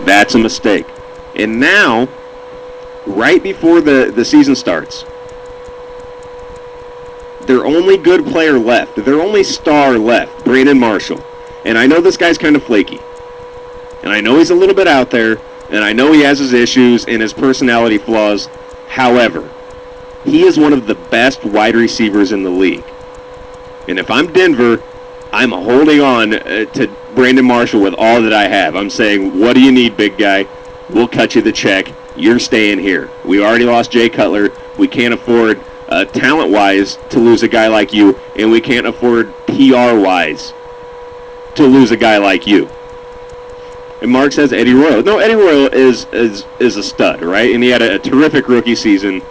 That's a mistake. And now, right before the season starts, their only good player left, their only star left, Brandon Marshall. And I know this guy's kind of flaky. And I know he's a little bit out there. And I know he has his issues and his personality flaws. However, he is one of the best wide receivers in the league. And if I'm Denver, I'm holding on to Brandon Marshall with all that I have. I'm saying, what do you need, big guy? We'll cut you the check. You're staying here. We already lost Jay Cutler. We can't afford, talent-wise, to lose a guy like you. And we can't afford PR-wise to lose a guy like you. And Mark says Eddie Royal. No, Eddie Royal is a stud, right? And he had a terrific rookie season.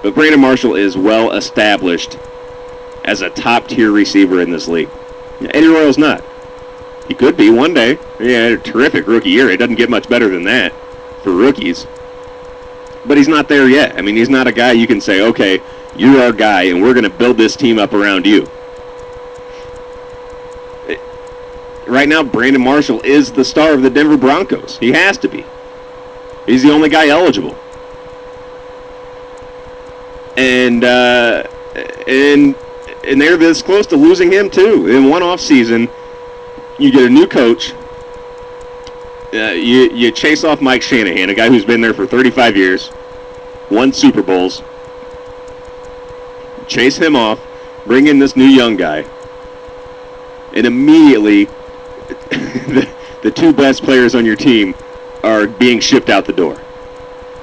But Brandon Marshall is well established as a top-tier receiver in this league. Eddie Royal's not. He could be one day. He had a terrific rookie year. It doesn't get much better than that for rookies. But he's not there yet. I mean, he's not a guy you can say, okay, you're our guy, and we're going to build this team up around you. Right now, Brandon Marshall is the star of the Denver Broncos. He has to be. He's the only guy eligible. And they're this close to losing him, too. In one off season, you get a new coach. You chase off Mike Shanahan, a guy who's been there for 35 years, won Super Bowls. Chase him off, bring in this new young guy, and immediately the two best players on your team are being shipped out the door.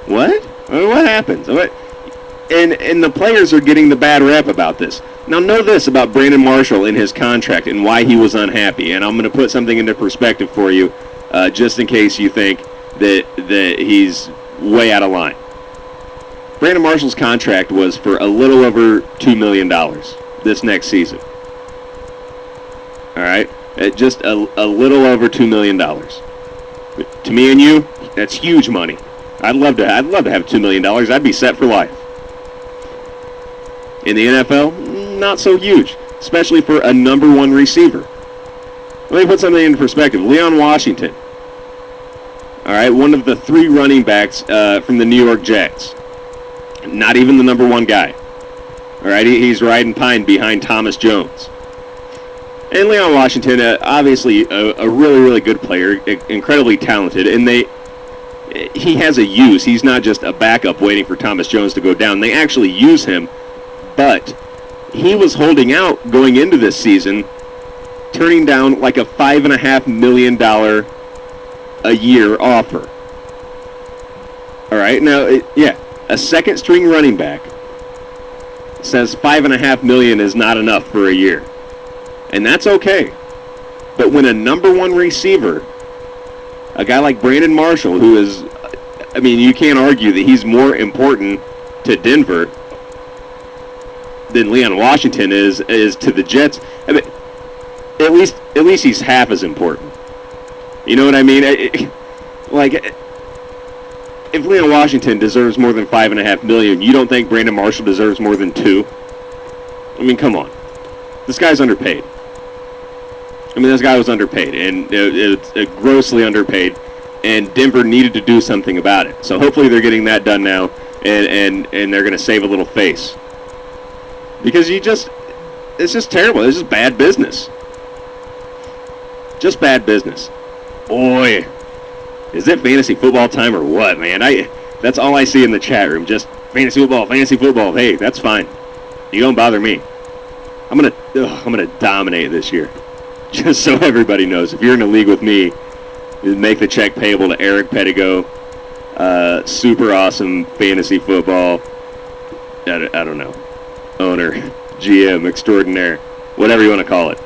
What? What happens? And the players are getting the bad rap about this. Now, know this about Brandon Marshall and his contract and why he was unhappy. And I'm going to put something into perspective for you, just in case you think that he's way out of line. Brandon Marshall's contract was for a little over $2 million this next season. All right? Just a little over $2 million. To me and you, that's huge money. I'd love to have $2 million. I'd be set for life. In the NFL, not so huge, especially for a number one receiver. Let me put something into perspective. Leon Washington, all right, one of the three running backs from the New York Jets. Not even the number one guy. All right, he's riding pine behind Thomas Jones. And Leon Washington, obviously a really, really good player, incredibly talented, and he has a use. He's not just a backup waiting for Thomas Jones to go down. They actually use him. But he was holding out going into this season, turning down like a $5.5 million a year offer. All right, now, a second-string running back says $5.5 million is not enough for a year, and that's okay. But when a number one receiver, a guy like Brandon Marshall, who is, I mean, you can't argue that he's more important to Denver than Leon Washington is to the Jets. I mean, at least he's half as important. You know what I mean? Like, if Leon Washington deserves more than $5.5 million, you don't think Brandon Marshall deserves more than $2 million? I mean, come on. This guy's underpaid. I mean, this guy was underpaid, and it's grossly underpaid, and Denver needed to do something about it. So hopefully they're getting that done now, and they're going to save a little face. Because it's just terrible. It's just bad business. Just bad business. Boy, is it fantasy football time or what, man? That's all I see in the chat room. Just fantasy football. Hey, that's fine. You don't bother me. I'm gonna dominate this year. Just so everybody knows, if you're in a league with me, make the check payable to Eric Pedigo. Super awesome fantasy football. I don't know. Owner, GM, extraordinaire, whatever you want to call it.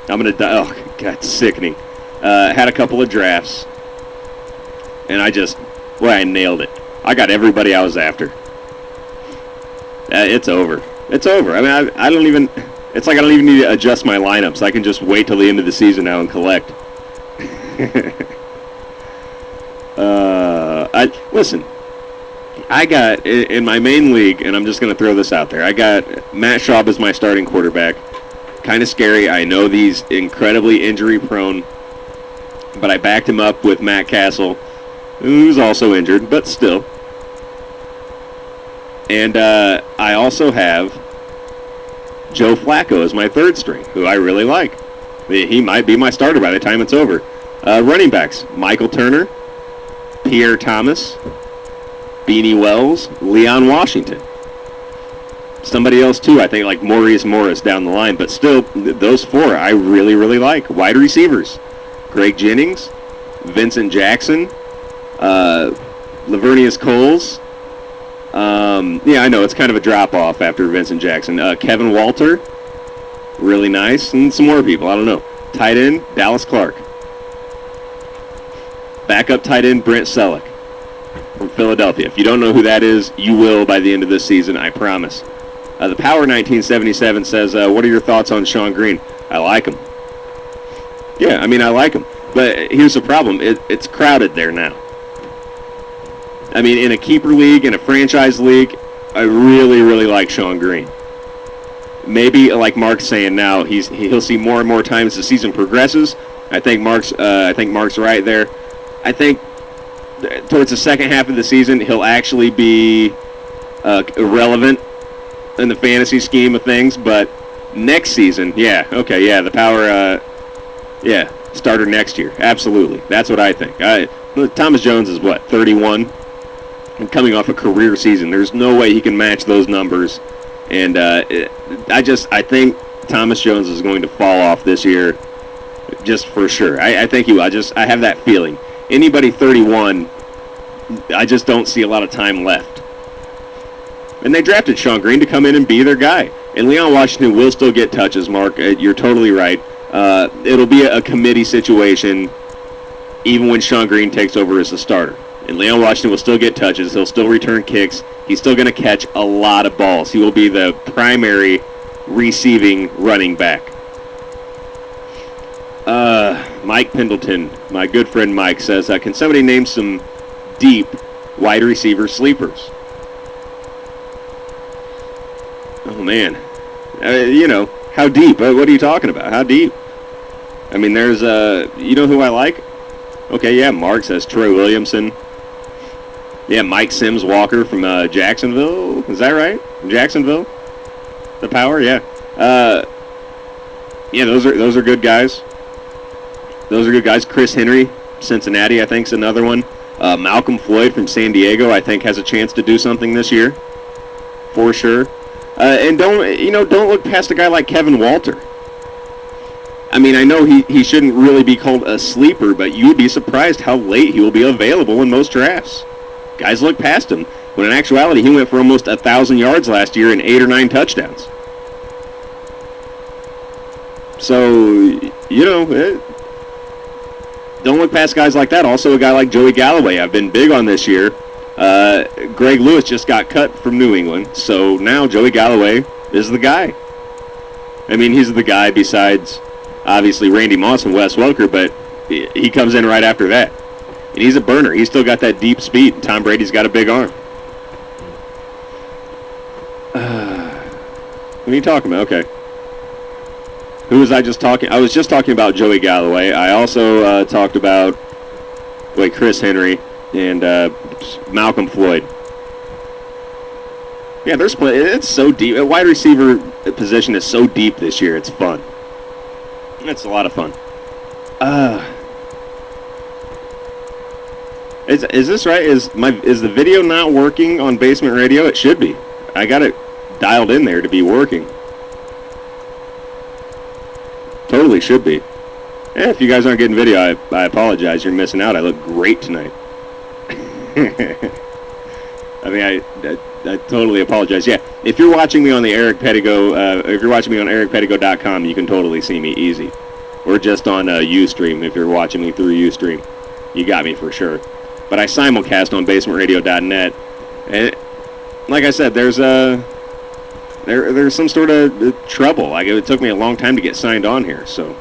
I'm going to die. Oh, God, sickening. Had a couple of drafts, and I nailed it. I got everybody I was after. It's over. It's over. I mean, it's like I don't even need to adjust my lineups. I can just wait till the end of the season now and collect. Listen. I got, in my main league, and I'm just going to throw this out there, I got Matt Schaub as my starting quarterback. Kind of scary. I know he's incredibly injury-prone, but I backed him up with Matt Castle, who's also injured, but still. And I also have Joe Flacco as my third string, who I really like. He might be my starter by the time it's over. Running backs, Michael Turner, Pierre Thomas, Beanie Wells, Leon Washington. Somebody else, too, I think, like Maurice Morris down the line. But still, those four I really, really like. Wide receivers, Greg Jennings, Vincent Jackson, Lavernius Coles. Yeah, I know, it's kind of a drop-off after Vincent Jackson. Kevin Walter, really nice. And some more people, I don't know. Tight end, Dallas Clark. Backup tight end, Brent Selleck from Philadelphia. If you don't know who that is, you will by the end of this season, I promise. The Power 1977 says, what are your thoughts on Sean Green? I like him. Yeah, I mean, I like him. But here's the problem. It's crowded there now. I mean, in a keeper league, in a franchise league, I really, really like Sean Green. Maybe, like Mark's saying now, he'll see more and more time as the season progresses. I think Mark's right there. I think towards the second half of the season, he'll actually be irrelevant in the fantasy scheme of things. But next season, the Power, starter next year. Absolutely. That's what I think. Thomas Jones is, 31? And coming off a career season. There's no way he can match those numbers. And I think Thomas Jones is going to fall off this year, just for sure. I think he will. I have that feeling. Anybody 31, I just don't see a lot of time left. And they drafted Sean Green to come in and be their guy. And Leon Washington will still get touches, Mark. You're totally right. It'll be a committee situation even when Sean Green takes over as the starter. And Leon Washington will still get touches. He'll still return kicks. He's still going to catch a lot of balls. He will be the primary receiving running back. Mike Pendleton, my good friend Mike, says, can somebody name some deep wide receiver sleepers? Oh, man. How deep? What are you talking about? How deep? I mean, there's, you know who I like? Okay, yeah, Mark says Troy Williamson. Yeah, Mike Sims Walker from Jacksonville. Is that right? Jacksonville? The Power, yeah. Those are good guys. Those are good guys. Chris Henry, Cincinnati, I think, is another one. Malcolm Floyd from San Diego, I think, has a chance to do something this year, for sure. And don't look past a guy like Kevin Walter. I mean, I know he shouldn't really be called a sleeper, but you'd be surprised how late he will be available in most drafts. Guys look past him, when in actuality he went for almost 1,000 yards last year and 8 or 9 touchdowns. So, don't look past guys like that. Also, a guy like Joey Galloway, I've been big on this year. Greg Lewis just got cut from New England, so now Joey Galloway is the guy. I mean, he's the guy besides, obviously, Randy Moss and Wes Welker, but he comes in right after that. And he's a burner. He's still got that deep speed. Tom Brady's got a big arm. What are you talking about? Okay. Who was I just talking? I was just talking about Joey Galloway. I also talked about Chris Henry and Malcolm Floyd. Yeah, it's so deep. A wide receiver position is so deep this year. It's fun. It's a lot of fun. Is this right? Is the video not working on Basement Radio? It should be. I got it dialed in there to be working. Totally should be. Yeah, if you guys aren't getting video, I apologize. You're missing out. I look great tonight. I mean, I totally apologize. Yeah, if you're watching me on the Eric Pedigo, if you're watching me on ericpedigo.com, you can totally see me easy. Or just on Ustream, if you're watching me through Ustream. You got me for sure. But I simulcast on basementradio.net. And like I said, there's some sort of trouble. It took me a long time to get signed on here, so